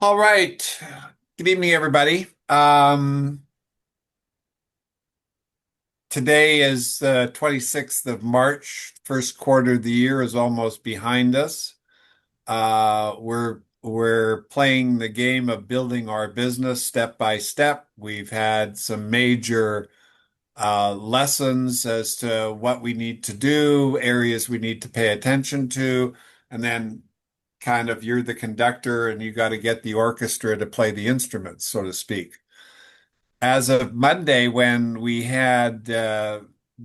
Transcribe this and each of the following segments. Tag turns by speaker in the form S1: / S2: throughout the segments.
S1: All right. Good evening, everybody. Today is the 26th of March. First quarter of the year is almost behind us. We're playing the game of building our business step by step. We've had some major lessons as to what we need to do, areas we need to pay attention to, and then kind of you're the conductor and you got to get the orchestra to play the instruments, so to speak. As of Monday, when we had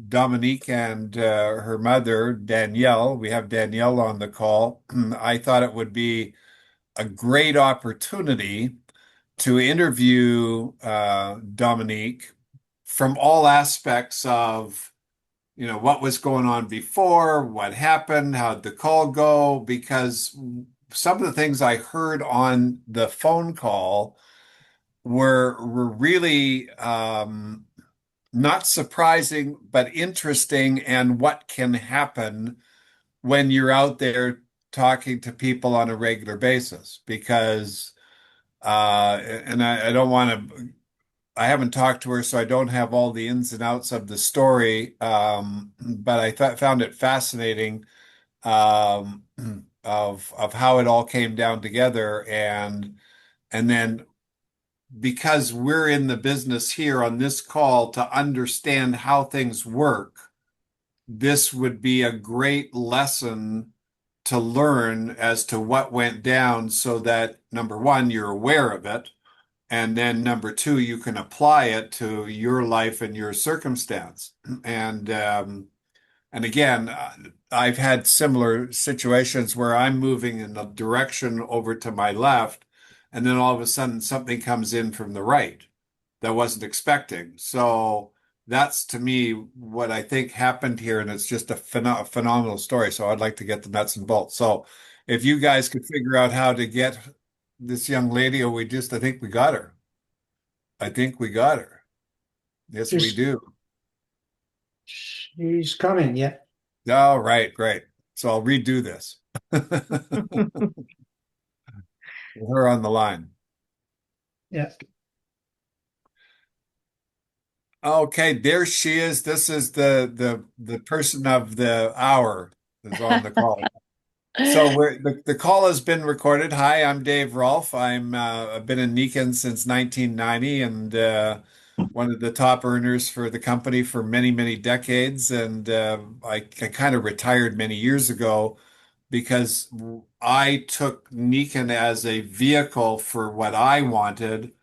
S1: Dominique and her mother, Danielle, we have Danielle on the call. I thought it would be a great opportunity to interview Dominique from all aspects of, what was going on before, what happened, how'd the call go, because some of the things I heard on the phone call were really not surprising, but interesting, and what can happen when you're out there talking to people on a regular basis. Because, and I don't want to, I haven't talked to her, so I don't have all the ins and outs of the story. But I th found it fascinating um, of how it all came down together, and then because we're in the business here on this call to understand how things work, this would be a great lesson to learn as to what went down so that number one, you're aware of it. And then number two, you can apply it to your life and your circumstance. And and again, I've had similar situations where I'm moving in a direction over to my left, and then all of a sudden something comes in from the right that I wasn't expecting. So that's to me what I think happened here, and it's just a phenomenal story. So I'd like to get the nuts and bolts. So if you guys could figure out how to get this young lady, or I think we got her. I think we got her. Yes, we
S2: She's
S1: do.
S2: she's coming, yeah.
S1: All right, great. So I'll redo this. With her on the line.
S2: Yeah.
S1: Okay, there she is. This is the person of the hour is on the call. So the call has been recorded. Hi, I'm Dave Rolfe. I've been in Nikon since 1990 and one of the top earners for the company for many decades. And I kind of retired many years ago because I took Nikon as a vehicle for what I wanted,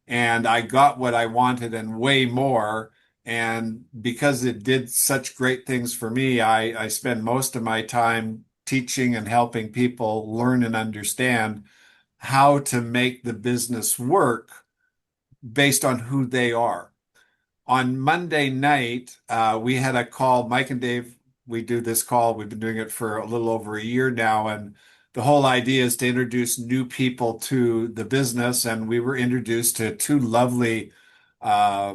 S1: and I got what I wanted and way more. And because it did such great things for me, I spend most of my time teaching and helping people learn and understand how to make the business work based on who they are. On Monday night, we had a call. Mike and Dave, we do this call. We've been doing it for a little over a year now. And the whole idea is to introduce new people to the business. And we were introduced to two lovely uh,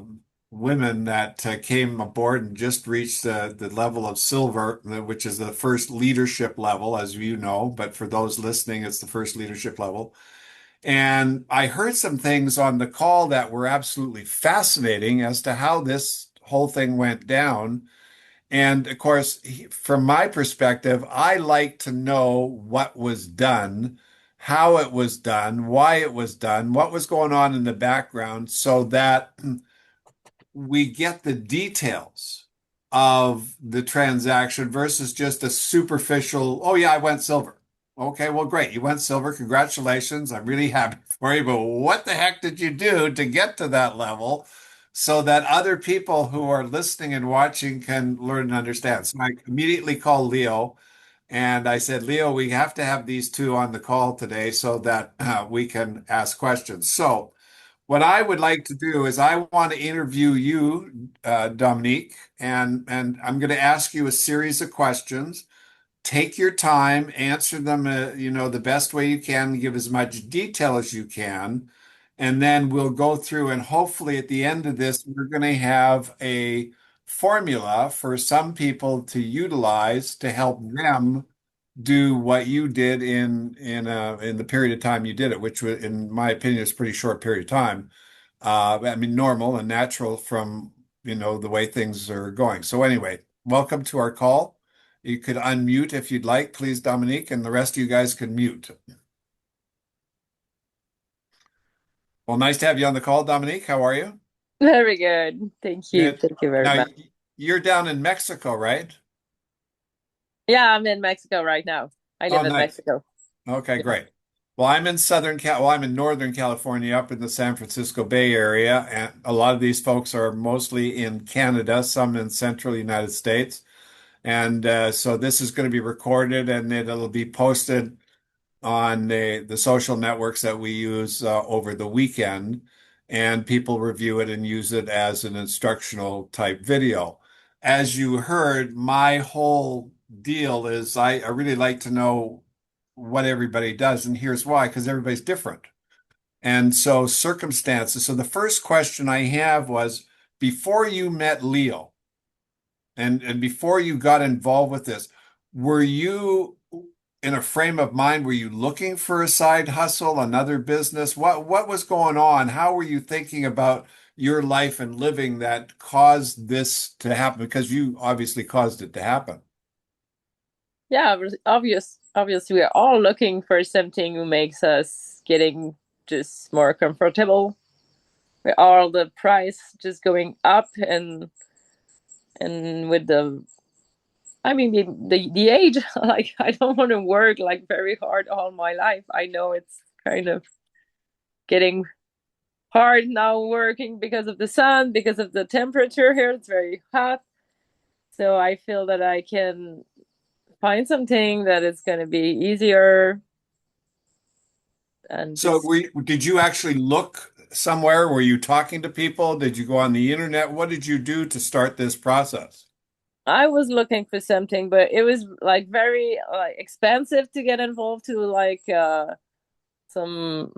S1: women that came aboard and just reached the level of silver, which is the first leadership level, as you know. But for those listening, it's the first leadership level. And I heard some things on the call that were absolutely fascinating as to how this whole thing went down. And of course, from my perspective, I like to know what was done, how it was done, why it was done, what was going on in the background, so that we get the details of the transaction versus just a superficial, oh yeah, I went silver. Okay, well, great. You went silver. Congratulations. I'm really happy for you. But what the heck did you do to get to that level so that other people who are listening and watching can learn and understand? So I immediately called Leo and I said, Leo, we have to have these two on the call today so that we can ask questions. So what I would like to do is I want to interview you, Dominique, and I'm going to ask you a series of questions. Take your time, answer them, the best way you can, give as much detail as you can, and then we'll go through and hopefully at the end of this, we're going to have a formula for some people to utilize to help them do what you did in the period of time you did it, which was, in my opinion, is a pretty short period of time. I mean, normal and natural from, the way things are going. So anyway, welcome to our call. You could unmute if you'd like, please, Dominique, and the rest of you guys can mute. Well, nice to have you on the call, Dominique. How are you?
S3: Very good. Thank you.
S1: Good.
S3: Thank you very
S1: Now,
S3: much.
S1: you're down in Mexico, right?
S3: Yeah, I'm in Mexico right now. I
S1: Oh,
S3: live in
S1: nice.
S3: Mexico.
S1: Okay,
S3: Yeah.
S1: great. Well, I'm in Northern California, up in the San Francisco Bay Area, and a lot of these folks are mostly in Canada, some in central United States. And so this is going to be recorded and it'll be posted on the social networks that we use over the weekend, and people review it and use it as an instructional type video. As you heard, my whole deal is I really like to know what everybody does, and here's why, because everybody's different. And so circumstances. So the first question I have was before you met Leo and before you got involved with this, were you in a frame of mind? Were you looking for a side hustle, another business? What was going on? How were you thinking about your life and living that caused this to happen? Because you obviously caused it to happen.
S3: Yeah, obviously we're all looking for something who makes us getting just more comfortable. With all the price just going up and with the I mean the age, like I don't want to work like very hard all my life. I know it's kind of getting hard now working because of the sun, because of the temperature here. It's very hot. So I feel that I can find something that is going to be easier and
S1: So
S3: just
S1: did you actually look somewhere? Were you talking to people? Did you go on the internet? What did you do to start this process?
S3: I was looking for something, but it was like very like expensive to get involved to like some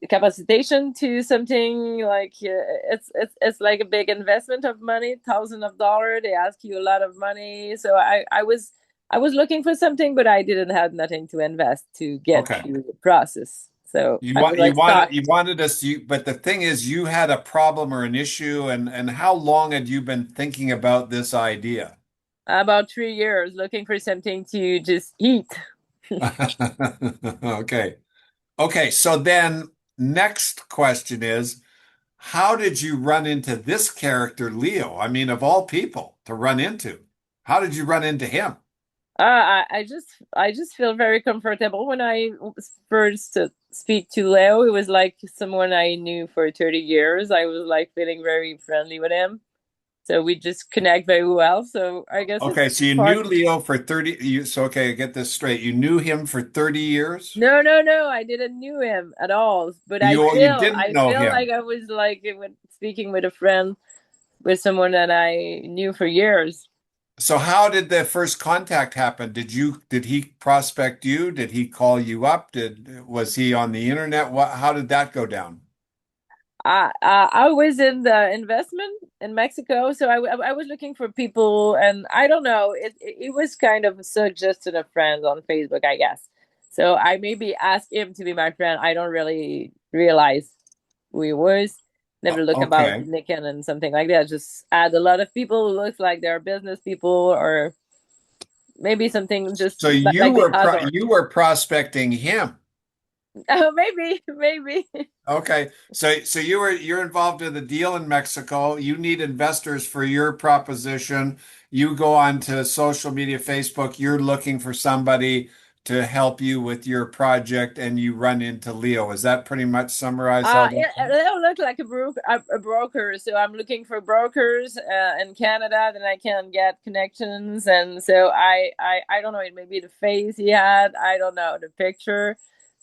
S3: capacitation to something like it's like a big investment of money, thousands of dollars. They ask you a lot of money, so I was looking for something, but I didn't have nothing to invest to get
S1: Okay.
S3: through the process. So I was like stuck.
S1: You wanted us but the thing is you had a problem or an issue, and how long had you been thinking about this idea?
S3: About 3 years looking for something to just eat.
S1: Okay. Okay, so then next question is, how did you run into this character, Leo? I mean, of all people to run into, how did you run into him?
S3: I just feel very comfortable when I first speak to Leo. It was like someone I knew for 30 years. I was like feeling very friendly with him. So we just connect very well. So I guess
S1: Okay,
S3: it's
S1: so you
S3: part.
S1: knew Leo for 30 so okay, get this straight. You knew him for 30 years?
S3: No, no, no. I didn't knew him at all. But I
S1: You
S3: feel
S1: didn't
S3: I
S1: know
S3: feel
S1: him.
S3: like I was like speaking with a friend, with someone that I knew for years.
S1: So how did the first contact happen? Did he prospect you? Did he call you up? Was he on the internet? How did that go down?
S3: I was in the investment in Mexico, so I was looking for people, and I don't know, it was kind of suggested a friend on Facebook, I guess. So I maybe asked him to be my friend. I don't really realize who he was. Never look about
S1: Okay.
S3: LinkedIn and something like that. Just add a lot of people who looks like they're business people, or maybe something just
S1: So
S3: like the other.
S1: you were prospecting him.
S3: Oh, maybe.
S1: Okay. So you're involved in the deal in Mexico. You need investors for your proposition. You go on to social media, Facebook, you're looking for somebody to help you with your project and you run into Leo. Is that pretty much summarize how that?
S3: They don't look like a broker. So I'm looking for brokers in Canada. Then I can get connections, and so I don't know. It may be the face he had. I don't know the picture.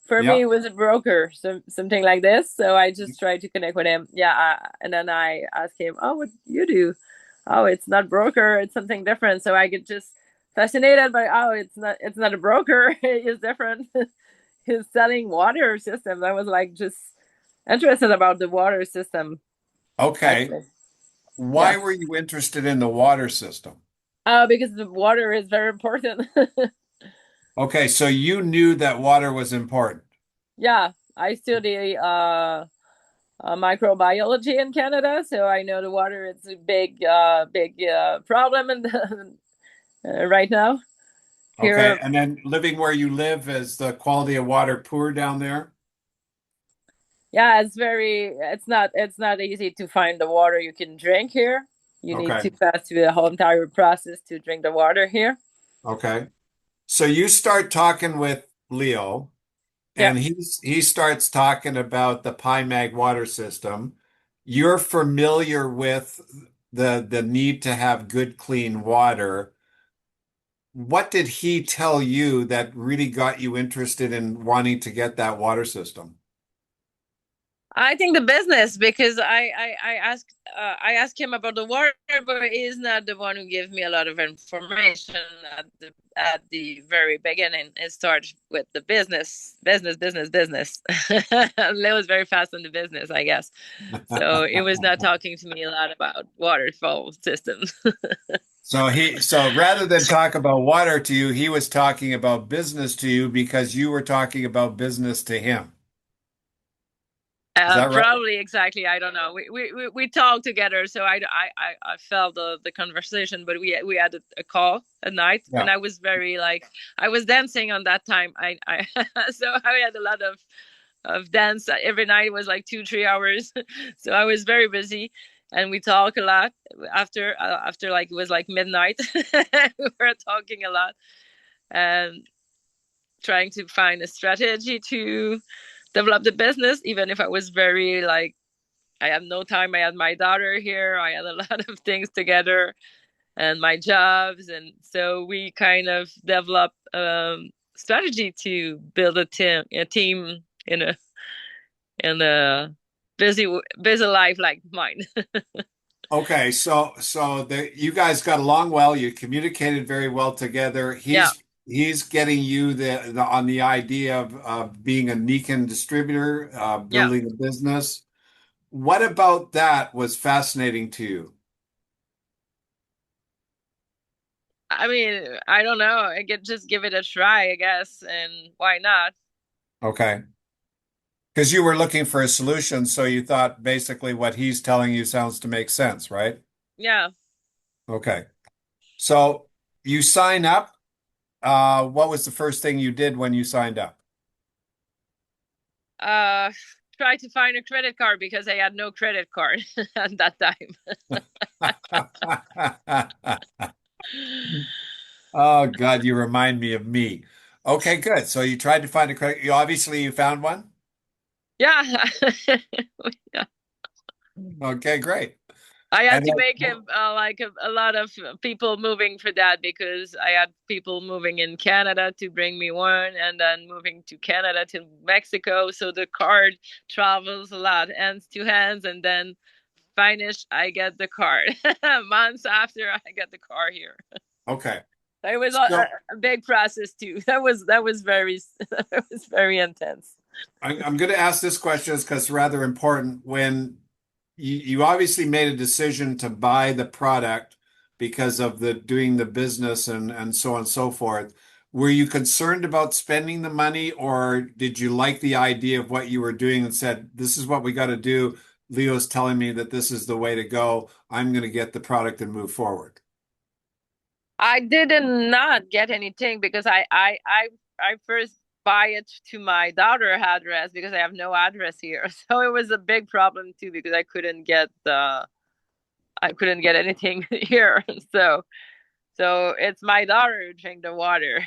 S3: For me,
S1: Yeah.
S3: it was a broker, something like this. So I just tried to connect with him. Yeah, and then I asked him, "Oh, what do you do?" Oh, it's not broker. It's something different. So I get just fascinated by, oh, it's not a broker. It's different. He's selling water systems. I was like just interested about the water system,
S1: Okay.
S3: actually.
S1: Why
S3: Yeah.
S1: were you interested in the water system?
S3: Because the water is very important.
S1: Okay, so you knew that water was important.
S3: Yeah, I study microbiology in Canada, so I know the water is a big problem in right now
S1: Okay,
S3: here.
S1: and then living where you live, is the quality of water poor down there?
S3: Yeah, it's not easy to find the water you can drink here. You need
S1: Okay,
S3: to pass through the whole entire process to drink the water here.
S1: okay. So you start talking with Leo,
S3: Yeah.
S1: and he starts talking about the PIMAG water system. You're familiar with the need to have good, clean water. What did he tell you that really got you interested in wanting to get that water system?
S3: I think the business because I asked him about the water, but he's not the one who gave me a lot of information at the very beginning. It starts with the business. Leo was very fast on the business, I guess. So it was not talking to me a lot about waterfall systems.
S1: So rather than talk about water to you, he was talking about business to you because you were talking about business to him. Is that right?
S3: Probably exactly. I don't know. We talked together, so I felt the conversation, but we had a call at night, and
S1: Yeah.
S3: I was very like I was dancing on that time. I so I had a lot of dance every night. It was like 2 3 hours, so I was very busy, and we talk a lot after like it was like midnight. We were talking a lot and trying to find a strategy to develop the business, even if I was very like I had no time. I had my daughter here. I had a lot of things together and my jobs. And so we kind of developed strategy to build a team in a busy life like mine.
S1: Okay, so you guys got along well. You communicated very well together.
S3: Yeah.
S1: He's getting you on the idea of being a Nikon distributor,
S3: Yeah.
S1: building a business. What about that was fascinating to you?
S3: I mean, I don't know. I could just give it a try, I guess. And why not?
S1: Okay. Because you were looking for a solution, so you thought basically what he's telling you sounds to make sense, right?
S3: Yeah.
S1: Okay. So you sign up. What was the first thing you did when you signed up?
S3: Uh, try to find a credit card because I had no credit card at that time.
S1: Oh God, you remind me of me. Okay, good. So you tried to find a credit. You found one.
S3: Yeah. Yeah.
S1: Okay, great.
S3: I had
S1: And
S3: to make
S1: then,
S3: him like a lot of people moving for that because I had people moving in Canada to bring me one and then moving to Canada to Mexico. So the card travels a lot, hands to hands, and then finish, I get the card. Months after I get the car here.
S1: okay.
S3: It was
S1: So
S3: a big process too. That was very that was very intense.
S1: I'm going to ask this question because it's rather important. When you obviously made a decision to buy the product because of the doing the business and so on and so forth. Were you concerned about spending the money, or did you like the idea of what you were doing and said, "This is what we got to do. Leo's telling me that this is the way to go. I'm going to get the product and move forward."
S3: I did not get anything because I first buy it to my daughter address because I have no address here. So it was a big problem too because I couldn't get anything here. So it's my daughter who drank the water.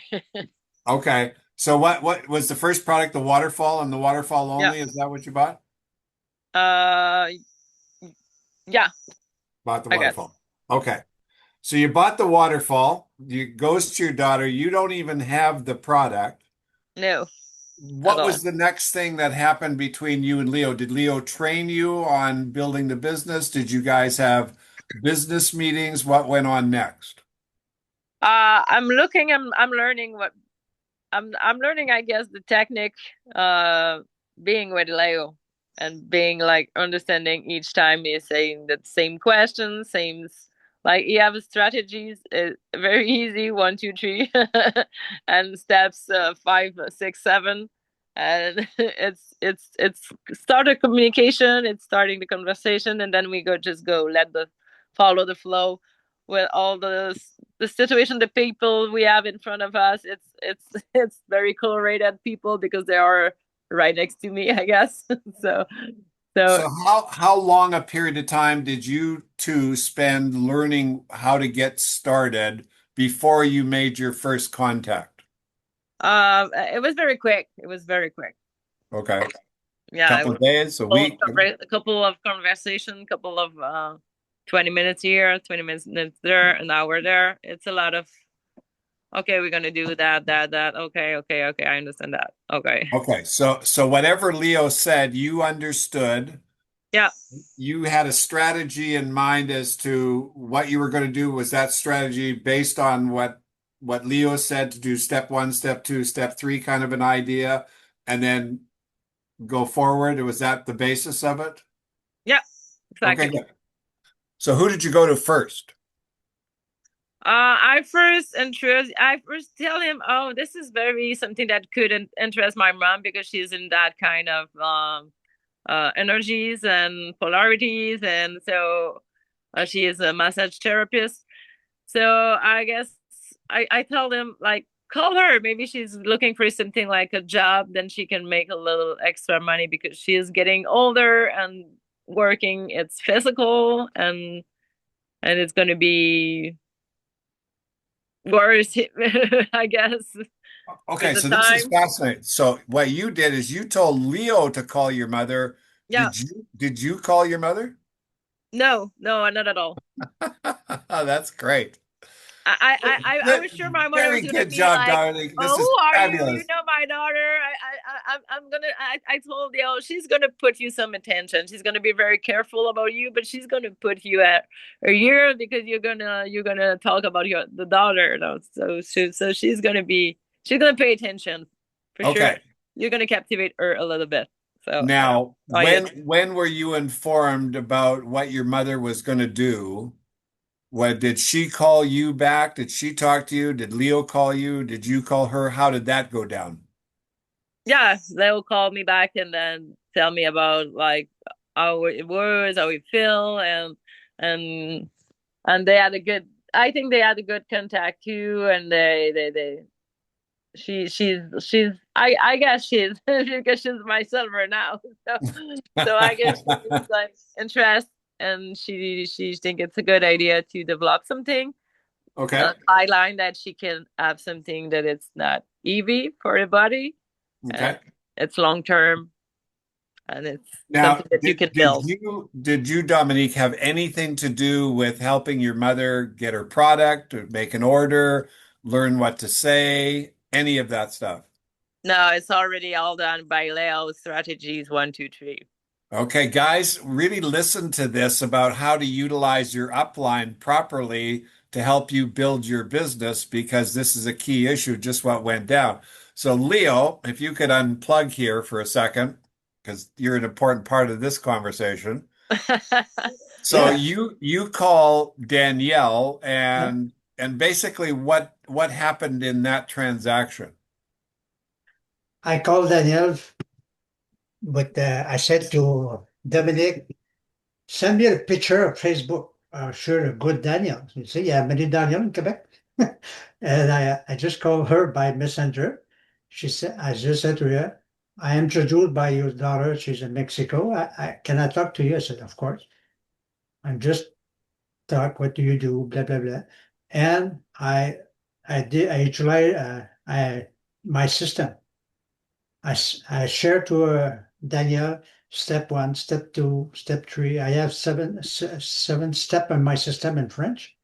S1: Okay. So what was the first product, the waterfall and the waterfall
S3: Yeah.
S1: only? Is that what you bought?
S3: Uh yeah,
S1: Bought the
S3: I guess.
S1: waterfall. Okay. So you bought the waterfall. You goes to your daughter. You don't even have the product.
S3: No, at
S1: What
S3: all.
S1: was the next thing that happened between you and Leo? Did Leo train you on building the business? Did you guys have business meetings? What went on next?
S3: I'm learning what I'm learning, I guess, the technique, uh, being with Leo and being like understanding each time he's saying the same question, same Like you have strategies, very easy, 1, 2, 3, and steps 5, 6, 7, and it's start a communication, it's starting the conversation, and then we go let the follow the flow with all the situation, the people we have in front of us. It's very colorated people because they are right next to me, I guess. So so
S1: So how long a period of time did you two spend learning how to get started before you made your first contact?
S3: it was very quick. It was very quick.
S1: Okay.
S3: Yeah, it
S1: Couple
S3: was
S1: of days, a week.
S3: a couple of conversation, couple of 20 minutes here, 20 minutes there, an hour there. It's a lot of okay, we're gonna do that. Okay, I understand that. Okay.
S1: Okay. So whatever Leo said, you understood.
S3: Yeah.
S1: You had a strategy in mind as to what you were going to do. Was that strategy based on what Leo said to do step one, step two, step three kind of an idea, and then go forward? Was that the basis of it?
S3: Yeah,
S1: Okay,
S3: exactly.
S1: good. So who did you go to first?
S3: I first tell him, oh, this is very something that could interest my mom because she's in that kind of energies and polarities, and so she is a massage therapist. So I guess I tell them like call her. Maybe she's looking for something like a job, then she can make a little extra money because she is getting older and working. It's physical and it's going to be worse, I guess, with
S1: Okay,
S3: the
S1: so this is
S3: time.
S1: fascinating. So what you did is you told Leo to call your mother.
S3: Yeah.
S1: Did you call your mother?
S3: No, no, not at all.
S1: Oh, that's great.
S3: I
S1: Good,
S3: was sure my mother
S1: very
S3: was gonna
S1: good
S3: be
S1: job,
S3: like,
S1: darling.
S3: "Oh,
S1: This is
S3: who are you? You
S1: fabulous.
S3: know my daughter. I'm gonna." I told you, oh, she's gonna put you some attention. She's gonna be very careful about you, but she's gonna put you at a year because you're gonna talk about the daughter. You know? So she's gonna pay attention for sure.
S1: Okay.
S3: You're gonna captivate her a little bit. So
S1: Now,
S3: I did.
S1: when were you informed about what your mother was going to do? What did she call you back? Did she talk to you? Did Leo call you? Did you call her? How did that go down?
S3: Yeah, they'll call me back and then tell me about like how it was, how we feel, and and they had a good. I think they had a good contact too, and they she's I guess she's because she's my silver now, so I guess she's like interest, and she think it's a good idea to develop something,
S1: Okay.
S3: a guideline that she can have something that it's not heavy for the body and
S1: Okay.
S3: it's long term and it's
S1: Now,
S3: something that you can build.
S1: did you, Dominique, have anything to do with helping your mother get her product or make an order, learn what to say, any of that stuff?
S3: No, it's already all done by Leo strategies 1, 2, 3.
S1: Okay, guys, really listen to this about how to utilize your upline properly to help you build your business because this is a key issue, just what went down. So, Leo, if you could unplug here for a second, because you're an important part of this conversation. So
S2: Yeah.
S1: you call Danielle
S2: Yeah.
S1: and basically what happened in that transaction?
S2: I called Danielle, but I said to Dominic, send me a picture of Facebook. Sure, a good Danielle. You see, you have many Danielle in Quebec. And I just called her by Messenger. I just said to her, I am introduced by your daughter. She's in Mexico. Can I talk to you? I said, of course. I'm just talk. What do you do? Blah, blah, blah. And I utilize my system. I share to Danielle step one, step two, step three. I have seven step in my system in French.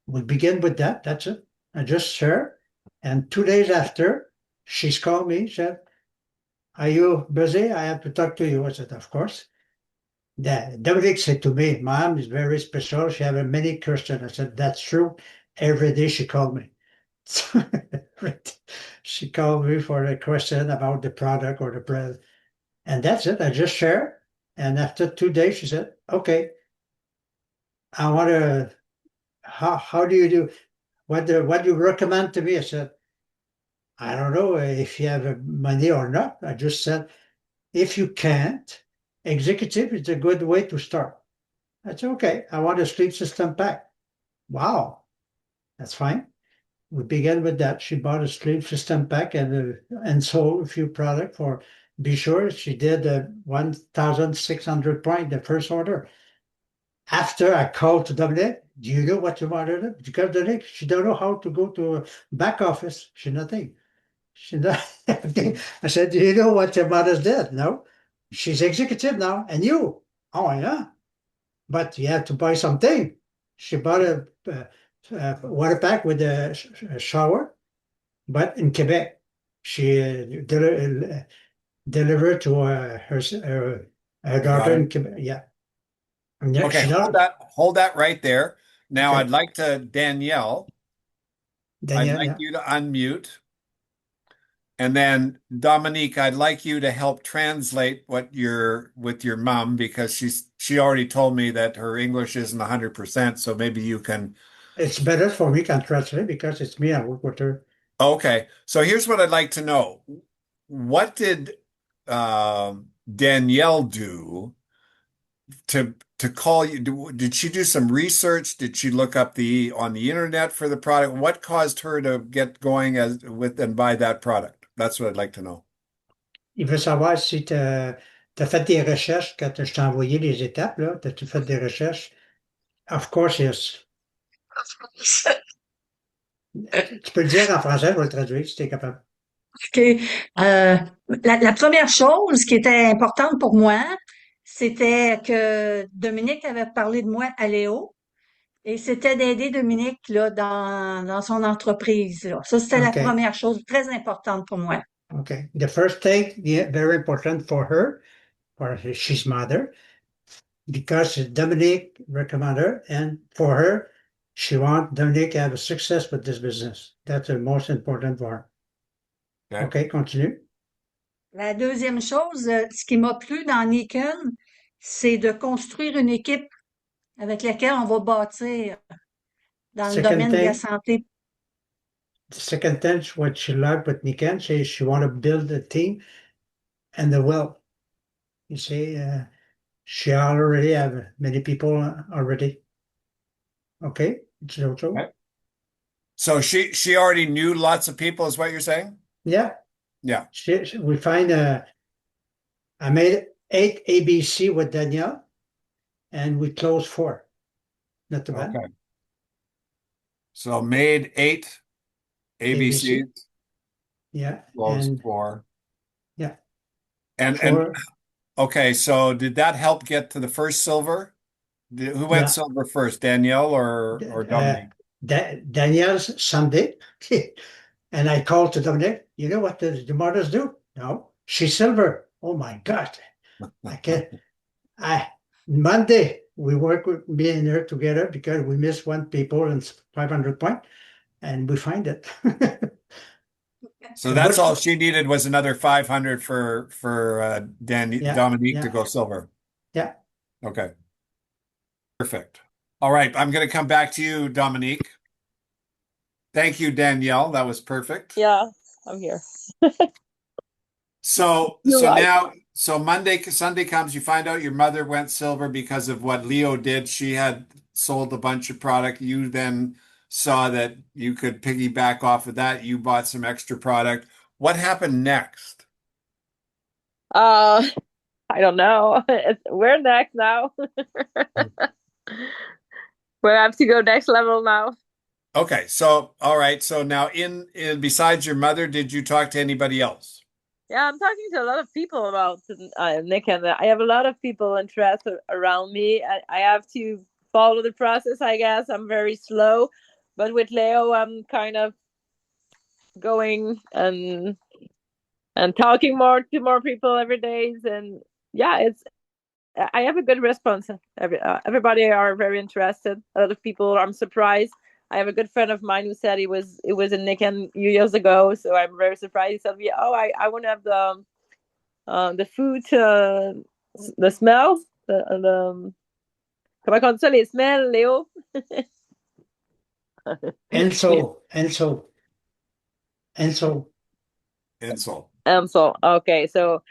S2: We begin with that. That's it. I just share. And 2 days after, she's called me, said, are you busy? I have to talk to you. I said, of course. Dominic said to me, Mom is very special. She has many questions. I said, that's true. Every day she called me. She called me for a question about the product or the bread. And that's it. I just share. And after 2 days, she said, okay, I want to how do you do? What do you recommend to me? I said, I don't know if you have money or not. I just said, if you can't, executive is a good way to start. That's okay. I want a sleep system pack. Wow, that's fine. We began with that. She bought a sleep system pack and sold a few products for. Be sure she did 1,600 points the first order. After I called to Dominic, do you know what you wanted? Because Dominic, she don't know how to go to a back office. She nothing. She not I said, do you know what your mother's did? No. She's executive now. And you? Oh, yeah. But you have to buy something. She bought a water pack with a shower, but in Quebec. She delivered to her
S1: I got
S2: daughter
S1: it.
S2: in Quebec. Yeah. And yeah,
S1: Okay,
S2: she not
S1: hold that right there. Now
S2: okay.
S1: I'd like to, Danielle, I'd
S2: Danielle,
S1: like
S2: yeah.
S1: you to unmute. And then Dominique, I'd like you to help translate what you're with your mom because she already told me that her English isn't 100%, so maybe you can.
S2: It's better for me can translate because it's me. I work with her.
S1: Okay, so here's what I'd like to know. What did Danielle do to call you? Did she do some research? Did she look up the on the internet for the product? What caused her to get going as with and buy that product? That's what I'd like to know.
S2: Il veut savoir si tu as fait des recherches quand je t'ai envoyé les étapes, là. As-tu fait des recherches? Of course, yes. Tu peux le dire en français, je vais le traduire si tu es capable.
S4: OK. La première chose qui était importante pour moi, c'était que Dominique avait parlé de moi à Léo et c'était d'aider Dominique là, dans son entreprise. Là. Ça, c'était la
S2: Okay.
S4: première chose très importante pour moi.
S2: Okay. The first thing, yeah, very important for her, for she's mother, because Dominique recommended her, and for her, she wants Dominique to have a success with this business. That's the most important for her.
S1: Okay.
S2: Okay, continue.
S4: La deuxième chose, ce qui m'a plu dans Nikon, c'est de construire une équipe avec laquelle on va bâtir dans le
S2: Second
S4: domaine de la
S2: thing,
S4: santé.
S2: the second thing, what she liked with Nikan, she want to build a team and the well. You see, she already have many people already. Okay, it's also
S1: Okay. So she already knew lots of people, is what you're saying?
S2: yeah.
S1: Yeah.
S2: We find I made 8 ABC with Danielle, and we closed 4. Not too bad.
S1: Okay. So made 8
S2: ABC.
S1: ABCs,
S2: Yeah,
S1: closed
S2: and
S1: 4.
S2: yeah,
S1: And
S2: 4.
S1: okay, so did that help get to the first silver? Who went
S2: Yeah,
S1: silver first, Danielle or
S2: uh,
S1: Dominique?
S2: Danielle's Sunday, and I called to Dominic. You know what the mothers do? No, she's silver. Oh my God! I can't. I Monday we work with me and her together because we missed one people and 500 point, and we find it.
S1: So
S2: A
S1: that's
S2: good,
S1: all she needed was another 500 for
S2: yeah,
S1: Dominique to
S2: yeah,
S1: go silver.
S2: yeah.
S1: Okay. Perfect. All right, I'm going to come back to you, Dominique. Thank you, Danielle. That was perfect.
S3: Yeah, I'm here.
S1: So
S3: You're right.
S1: now Sunday comes, you find out your mother went silver because of what Leo did. She had sold a bunch of product. You then saw that you could piggyback off of that. You bought some extra product. What happened next?
S3: Uh, I don't know. We're next now. We have to go next level now.
S1: Okay, so all right. So now in besides your mother, did you talk to anybody else?
S3: Yeah, I'm talking to a lot of people about Nick, and I have a lot of people interested around me. I have to follow the process, I guess. I'm very slow, but with Leo, I'm kind of going and talking more to more people every day. And yeah, it's I have a good response. Everybody are very interested. A lot of people. I'm surprised. I have a good friend of mine who said it was in Nikan years ago, so I'm very surprised. He said me, "Oh, I want to have the food, the smell, the comment on dit ça, les smells, Léo?
S2: Enso, Enso, Enso.
S1: Insult.
S3: So okay, so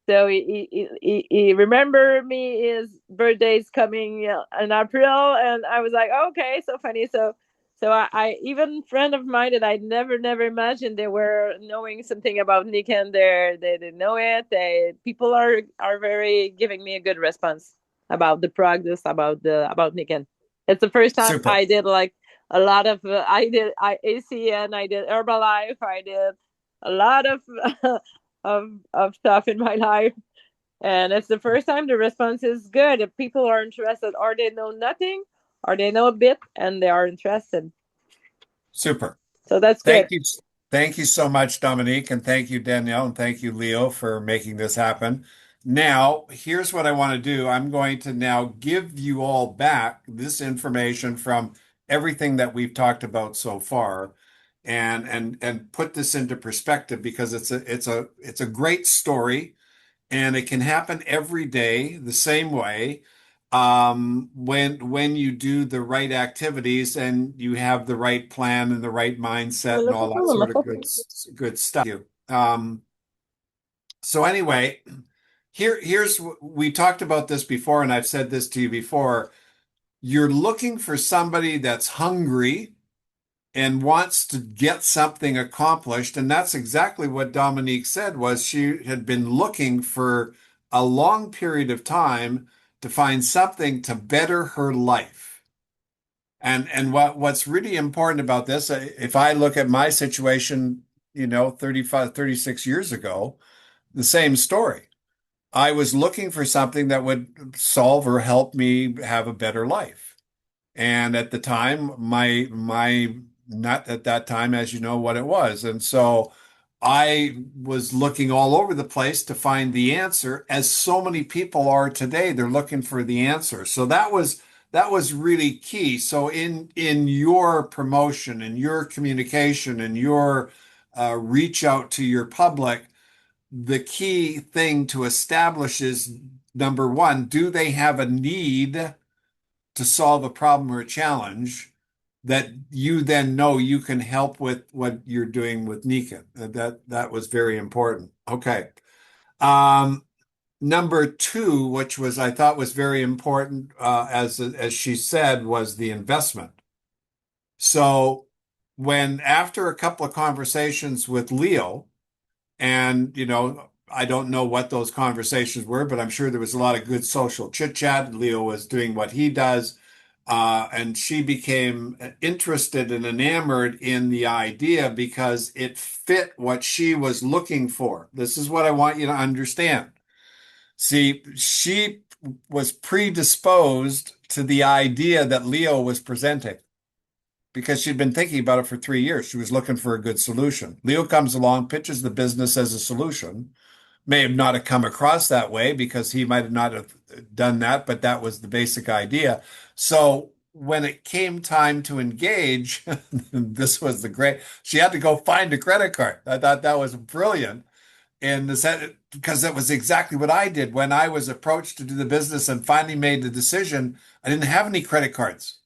S3: he remember me. His birthday's coming in April, and I was like, okay, so funny. So I even friend of mine that I never imagined they were knowing something about Niken. They know it. People are very giving me a good response about the practice about Niken. It's the first time
S1: Super.
S3: I did like a lot of ACN, I did Herbalife, I did a lot of of stuff in my life. And it's the first time the response is good. If people are interested, or they know nothing, or they know a bit and they are interested.
S1: Super.
S3: So that's good.
S1: Thank you. Thank you so much, Dominique, and thank you, Danielle, and thank you, Leo, for making this happen. Now, here's what I want to do. I'm going to now give you all back this information from everything that we've talked about so far and put this into perspective because it's a great story and it can happen every day the same way when you do the right activities and you have the right plan and the right mindset and all that sort of good stuff. Um, so anyway, here's we talked about this before, and I've said this to you before. You're looking for somebody that's hungry and wants to get something accomplished. And that's exactly what Dominique said was she had been looking for a long period of time to find something to better her life. And what's really important about this, if I look at my situation, 35, 36 years ago, the same story. I was looking for something that would solve or help me have a better life. And at the time, my not at that time, as you know, what it was. And so I was looking all over the place to find the answer, as so many people are today. They're looking for the answer. So that was really key. So in your promotion and your communication and your reach out to your public, the key thing to establish is number one, do they have a need to solve a problem or a challenge that you then know you can help with what you're doing with Nika. That was very important. Okay. Um, Number two, which was I thought was very important, as she said, was the investment. So when after a couple of conversations with Leo, and I don't know what those conversations were, but I'm sure there was a lot of good social chit chat. Leo was doing what he does. And she became interested and enamored in the idea because it fit what she was looking for. This is what I want you to understand. See, she was predisposed to the idea that Leo was presenting because she'd been thinking about it for 3 years. She was looking for a good solution. Leo comes along, pitches the business as a solution. May have not have come across that way because he might have not have done that, but that was the basic idea. So when it came time to engage, this was the great. She had to go find a credit card. I thought that was brilliant in the sense because that was exactly what I did when I was approached to do the business and finally made the decision. I didn't have any credit cards.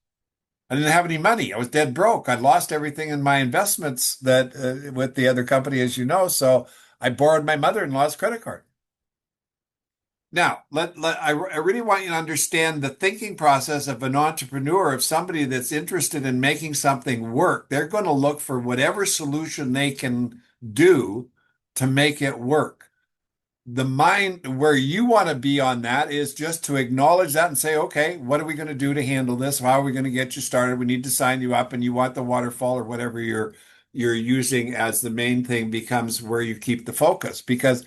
S1: I didn't have any money. I was dead broke. I lost everything in my investments that with the other company, as you know. So I borrowed my mother-in-law's credit card. Now, I really want you to understand the thinking process of an entrepreneur, of somebody that's interested in making something work. They're going to look for whatever solution they can do to make it work. The mind where you want to be on that is just to acknowledge that and say, okay, what are we going to do to handle this? How are we going to get you started? We need to sign you up, and you want the waterfall or whatever you're using as the main thing becomes where you keep the focus because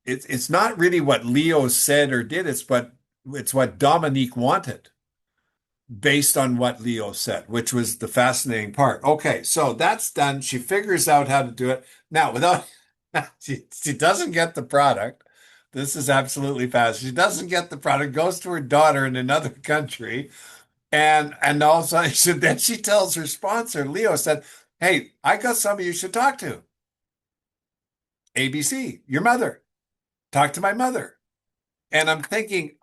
S1: it's not really what Leo said or did, it's what Dominique wanted based on what Leo said, which was the fascinating part. Okay, so that's done. She figures out how to do it. Now, without she doesn't get the product. This is absolutely fast. She doesn't get the product, goes to her daughter in another country, and also then she tells her sponsor, Leo said, "Hey, I got somebody you should talk to. ABC, your mother. Talk to my mother." And I'm thinking,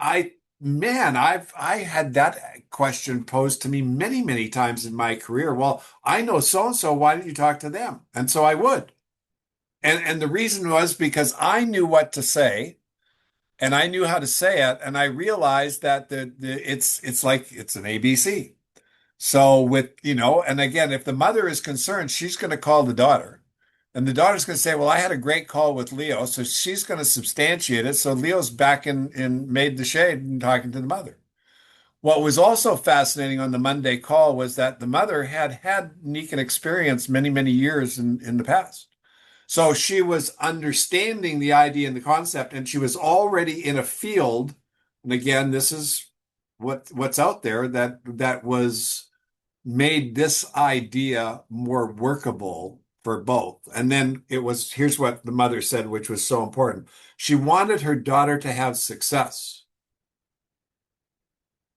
S1: Man, I had that question posed to me many, many times in my career. Well, I know so and so, why don't you talk to them? And so I would. And the reason was because I knew what to say and I knew how to say it, and I realized that it's like it's an ABC. So with, and again, if the mother is concerned, she's going to call the daughter. And the daughter's going to say, well, I had a great call with Leo. So she's going to substantiate it. So Leo's back in made the shade and talking to the mother. What was also fascinating on the Monday call was that the mother had Nikan experience many, many years in the past. So she was understanding the idea and the concept, and she was already in a field. And again, this is what's out there that was made this idea more workable for both. And then here's what the mother said, which was so important. She wanted her daughter to have success.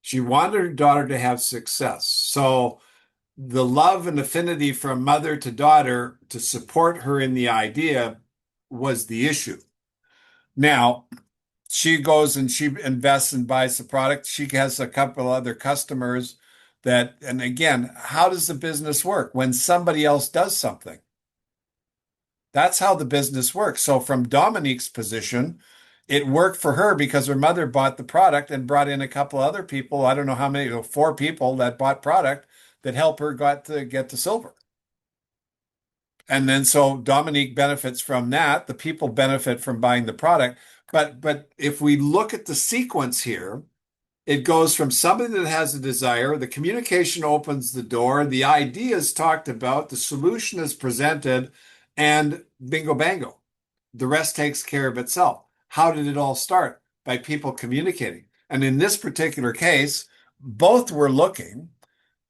S1: She wanted her daughter to have success. So the love and affinity from mother to daughter to support her in the idea was the issue. Now, she goes and she invests and buys the product. She has a couple other customers and again, how does the business work? When somebody else does something. That's how the business works. So from Dominique's position, it worked for her because her mother bought the product and brought in a couple other people. I don't know how many, 4 people that bought product that help her get to silver. And then so Dominique benefits from that. The people benefit from buying the product. But if we look at the sequence here, it goes from somebody that has a desire, the communication opens the door, the idea is talked about, the solution is presented, and bingo bango. The rest takes care of itself. How did it all start? By people communicating. And in this particular case, both were looking.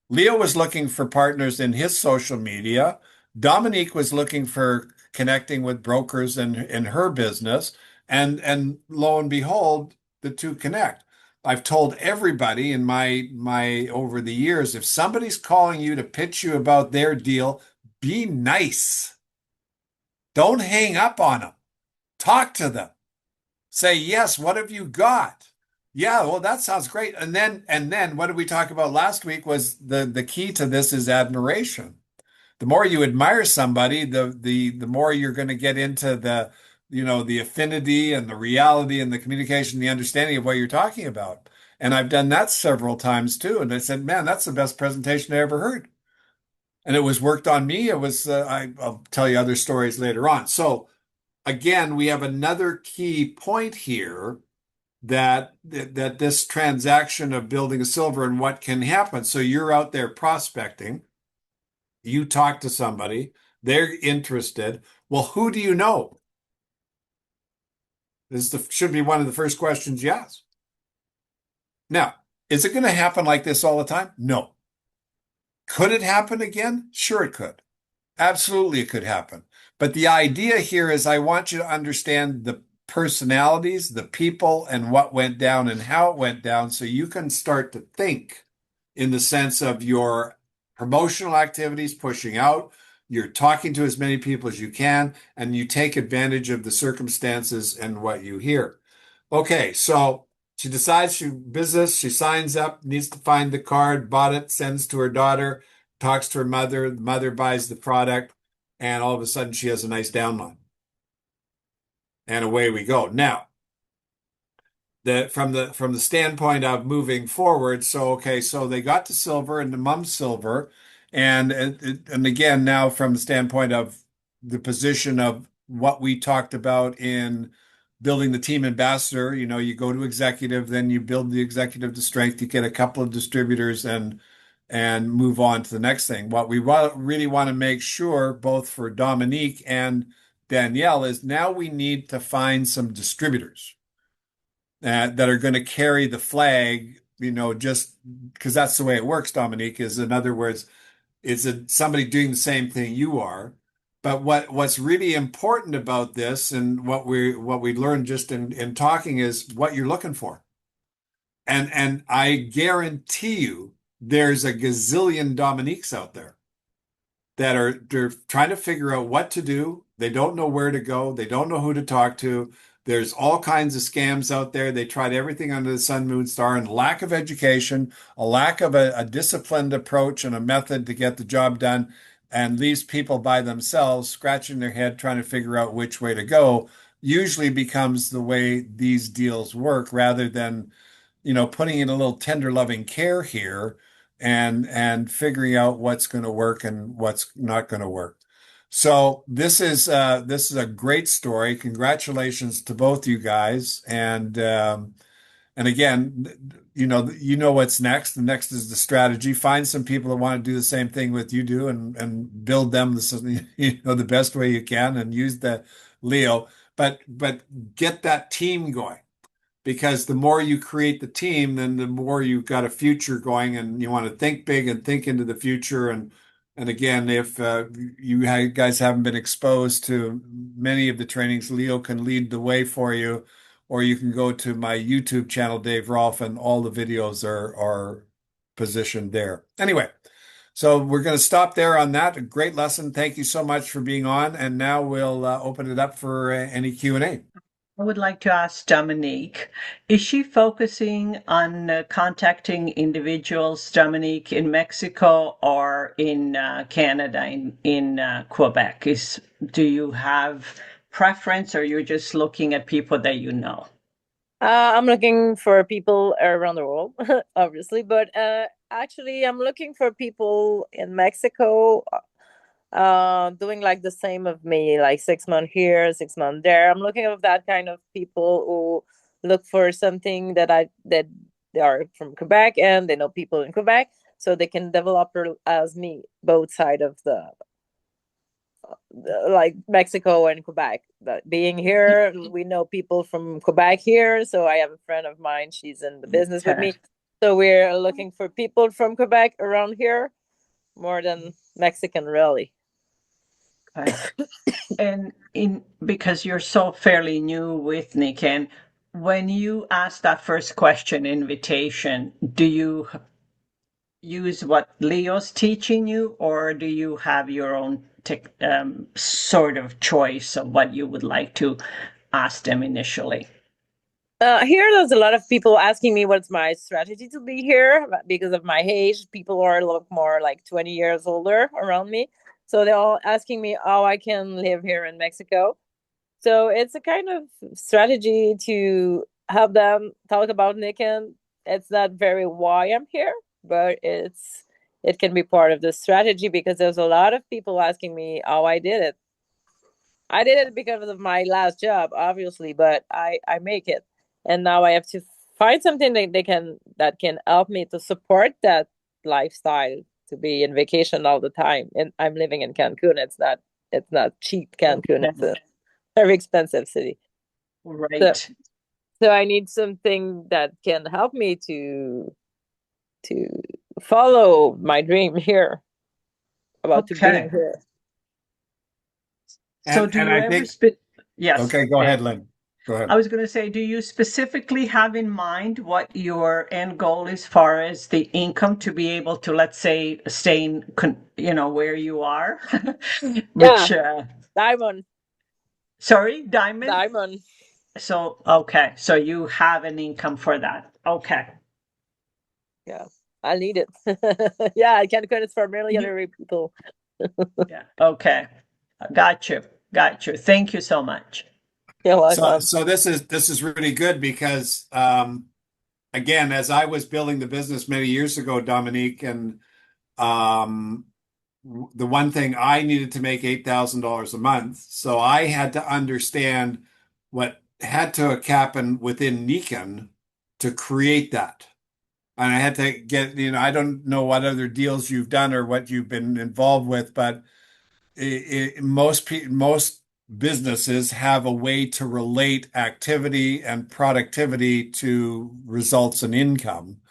S1: Leo was looking for partners in his social media. Dominique was looking for connecting with brokers in her business. And lo and behold, the two connect. I've told everybody in my over the years, if somebody's calling you to pitch you about their deal, be nice. Don't hang up on them. Talk to them. Say, yes, what have you got? Yeah, well, that sounds great. And then what did we talk about last week was the key to this is admiration. The more you admire somebody, the more you're going to get into the affinity and the reality and the communication, the understanding of what you're talking about. And I've done that several times too. And I said, man, that's the best presentation I ever heard. And it was worked on me. It was, I'll tell you other stories later on. So again, we have another key point here that this transaction of building a silver and what can happen. So you're out there prospecting, you talk to somebody, they're interested. Well, who do you know? Should be one of the first questions you ask. Now, is it going to happen like this all the time? No. Could it happen again? Sure, it could. Absolutely, it could happen. But the idea here is I want you to understand the personalities, the people, and what went down and how it went down so you can start to think in the sense of your promotional activities, pushing out, you're talking to as many people as you can, and you take advantage of the circumstances and what you hear. Okay, so she decides she signs up, needs to find the card, bought it, sends to her daughter, talks to her mother, the mother buys the product, and all of a sudden she has a nice downline. And away we go. Now, from the standpoint of moving forward, so they got to silver and the mom's silver, and again now from the standpoint of the position of what we talked about in building the team ambassador, you go to executive, then you build the executive to strength, you get a couple of distributors and move on to the next thing. What we really want to make sure, both for Dominique and Danielle, is now we need to find some distributors that are going to carry the flag, just because that's the way it works, Dominique, is in other words, it's somebody doing the same thing you are. But what's really important about this and what we learned just in talking is what you're looking for. And I guarantee you there's a gazillion Dominiques out there they're trying to figure out what to do. They don't know where to go. They don't know who to talk to. There's all kinds of scams out there. They tried everything under the sun, moon, star, and lack of education, a lack of a disciplined approach and a method to get the job done, and leaves people by themselves scratching their head trying to figure out which way to go, usually becomes the way these deals work rather than, putting in a little tender loving care here and figuring out what's going to work and what's not going to work. So this is a great story. Congratulations to both you guys. And again, what's next. The next is the strategy. Find some people that want to do the same thing with you do and build them the best way you can and use the Leo. But get that team going, because the more you create the team, then the more you've got a future going, and you want to think big and think into the future. And again, if you guys haven't been exposed to many of the trainings, Leo can lead the way for you, or you can go to my YouTube channel, Dave Rolfe, and all the videos are positioned there. Anyway, so we're going to stop there on that. A great lesson. Thank you so much for being on. And now we'll open it up for any Q&A.
S5: I would like to ask Dominique, is she focusing on contacting individuals, Dominique, in Mexico or in Canada, in Quebec? Do you have preference, or you're just looking at people that you know?
S3: I'm looking for people around the world, obviously, but actually, I'm looking for people in Mexico, doing like the same of me, like 6 months here, 6 months there. I'm looking at that kind of people who look for something that they are from Quebec and they know people in Quebec, so they can develop as me, both side of the like Mexico and Quebec. But being here, we know people from Quebec here. So I have a friend of mine, she's in the business with me. So we're looking for people from Quebec around here more than Mexican, really.
S5: Okay. And because you're so fairly new with Niken, when you ask that first question, invitation, do you use what Leo's teaching you, or do you have your own sort of choice of what you would like to ask them initially?
S3: Here, there's a lot of people asking me what's my strategy to be here because of my age. People are a lot more like 20 years older around me. So they're all asking me how I can live here in Mexico. So it's a kind of strategy to have them talk about Niken. It's not very why I'm here, but it can be part of the strategy because there's a lot of people asking me how I did it. I did it because of my last job, obviously, but I make it. And now I have to find something that can help me to support that lifestyle, to be in vacation all the time. And I'm living in Cancun. It's not cheap, Cancun. It's a very expensive city.
S5: Right.
S3: So I need something that can help me to follow my dream here about to being here.
S5: So do you ever yes.
S1: Okay, go ahead, Lynn. Go ahead.
S5: I was going to say, do you specifically have in mind what your end goal is, as far as the income to be able to, let's say, stay in, where you are?
S3: Diamond.
S5: Sorry, diamond?
S3: Diamond.
S5: So, okay. So you have an income for that. Okay.
S3: Yeah, I need it. Yeah, I can't get it for millionaire people.
S5: Yeah. Okay. Got you. Thank you so much.
S1: So this is really good because again, as I was building the business many years ago, Dominique, and the one thing I needed to make $8,000 a month, so I had to understand what had to happen within Niken to create that. And I had to get, I don't know what other deals you've done or what you've been involved with, but most businesses have a way to relate activity and productivity to results and income.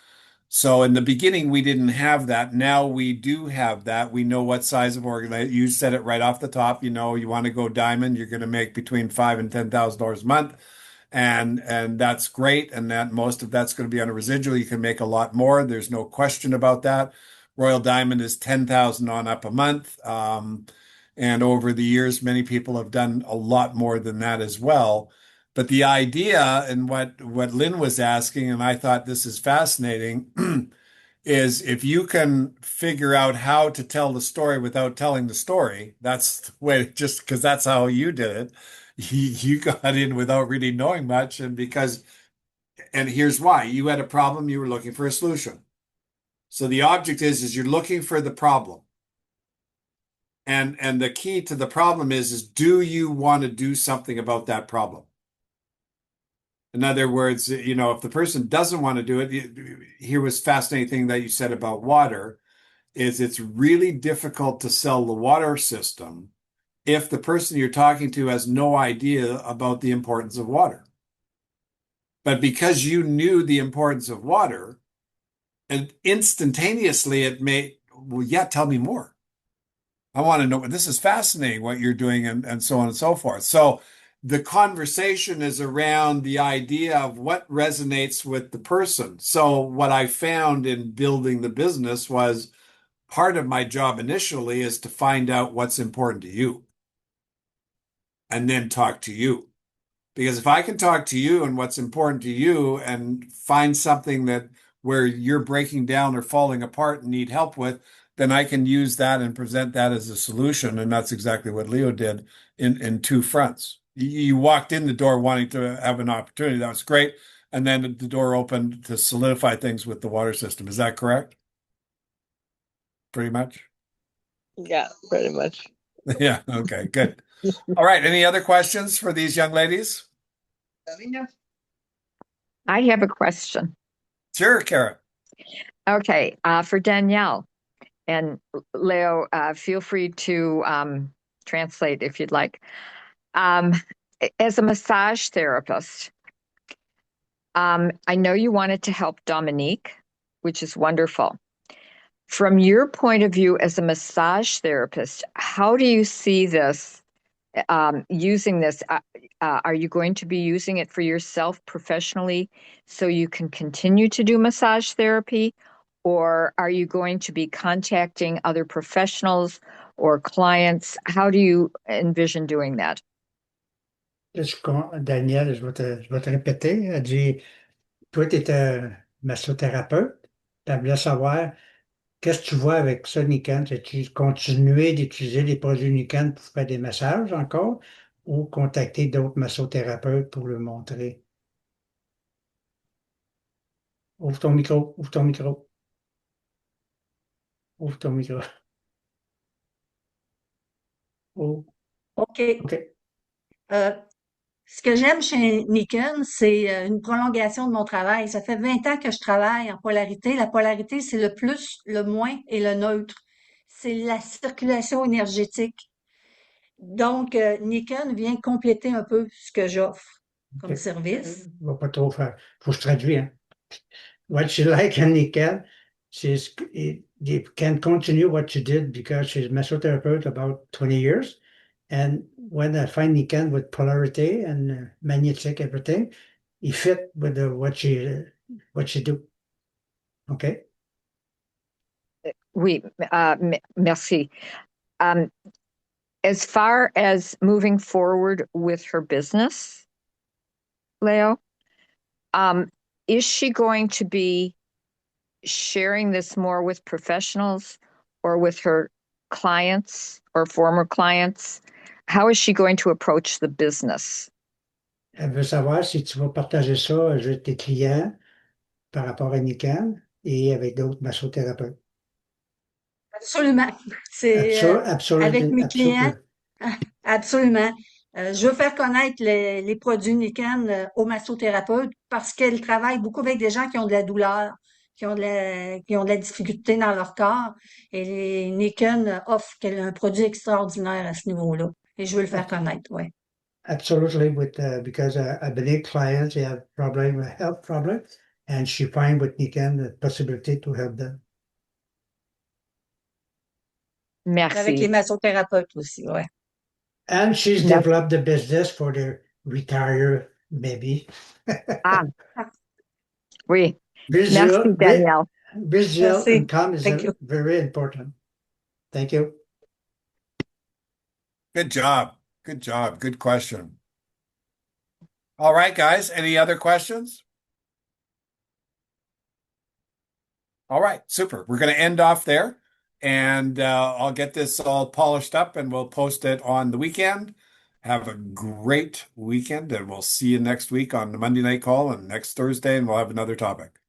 S1: So in the beginning, we didn't have that. Now we do have that. We know what size of organization. You said it right off the top. You want to go diamond, you're going to make between $5,000 and $10,000 a month. And that's great. And that most of that's going to be on a residual. You can make a lot more. There's no question about that. Royal Diamond is 10,000 on up a month. And over the years, many people have done a lot more than that as well. But the idea and what Lynn was asking, and I thought this is fascinating, is if you can figure out how to tell the story without telling the story, that's the way, just because that's how you did it. You got in without really knowing much, and here's why. You had a problem, you were looking for a solution. So the object is you're looking for the problem. And the key to the problem is do you want to do something about that problem? In other words, if the person doesn't want to do it, here was fascinating thing that you said about water, is it's really difficult to sell the water system if the person you're talking to has no idea about the importance of water. But because you knew the importance of water, and instantaneously it may, well, yeah, tell me more. I want to know, this is fascinating what you're doing, and so on and so forth. So the conversation is around the idea of what resonates with the person. So what I found in building the business was part of my job initially is to find out what's important to you and then talk to you. Because if I can talk to you and what's important to you and find something that where you're breaking down or falling apart and need help with, then I can use that and present that as a solution. And that's exactly what Leo did in two fronts. You walked in the door wanting to have an opportunity. That was great. And then the door opened to solidify things with the water system. Is that correct? Pretty much?
S3: Yeah, pretty much.
S1: Yeah. Okay, good. All right. Any other questions for these young ladies?
S6: I have a question.
S1: Sure, Kara.
S6: Okay, for Danielle and Leo, feel free to translate if you'd like. As a massage therapist, I know you wanted to help Dominique, which is wonderful. From your point of view as a massage therapist, how do you see this, using this? Are you going to be using it for yourself professionally so you can continue to do massage therapy? Or are you going to be contacting other professionals or clients? How do you envision doing that?
S2: Daniel, je vais te répéter. Elle dit, toi, tu es un massothérapeute. Tu aimerais savoir qu'est-ce que tu vois avec ça, Nikan? Tu continuer d'utiliser les produits Nikan pour faire des massages encore ou contacter d'autres massothérapeutes pour le montrer? Ouvre ton micro, ouvre ton micro, ouvre ton micro. Oh,
S4: OK.
S2: OK.
S4: Ce que j'aime chez Nikon, c'est une prolongation de mon travail. Ça fait 20 ans que je travaille en polarité. La polarité, c'est le plus, le moins et le neutre. C'est la circulation énergétique. Donc, Nikon vient compléter un peu ce que j'offre comme
S2: OK.
S4: service.
S2: Je ne vais pas trop faire. Faut que je traduise, hein. What you like in Nikan, you can continue what you did because she's a massotherapist about 20 years. And when I find Nikan with polarity and magnetic everything, he fit with what she do. Okay.
S6: Oui, merci. As far as moving forward with her business, Leo, is she going to be sharing this more with professionals or with her clients or former clients? How is she going to approach the business?
S2: Elle veut savoir si tu vas partager ça avec tes clients par rapport à Nikan et avec d'autres massothérapeutes.
S4: Absolument. C'est avec mes clients. Absolument. Je veux faire connaître les produits Nikan aux massothérapeutes parce qu'elles travaillent beaucoup avec des gens qui ont de la douleur, qui ont de la difficulté dans leur corps. Et Nikan offre un produit extraordinaire à ce niveau-là. Et je veux le faire connaître, ouais.
S2: Absolutely, because I've been clients, they have health problem, and she find with Nikan the possibility to help them.
S6: Merci.
S4: Avec les massothérapeutes aussi, ouais.
S2: And she's developed the business for the retire, maybe.
S6: Oui.
S2: Visual,
S6: Merci, Danielle.
S2: Visual
S4: Merci.
S2: income is
S4: Thank you.
S2: very important. Thank you.
S1: Good job. Good job. Good question. All right, guys. Any other questions? All right, super. We're going to end off there, and I'll get this all polished up and we'll post it on the weekend. Have a great weekend, and we'll see you next week on the Monday night call and next Thursday, and we'll have another topic.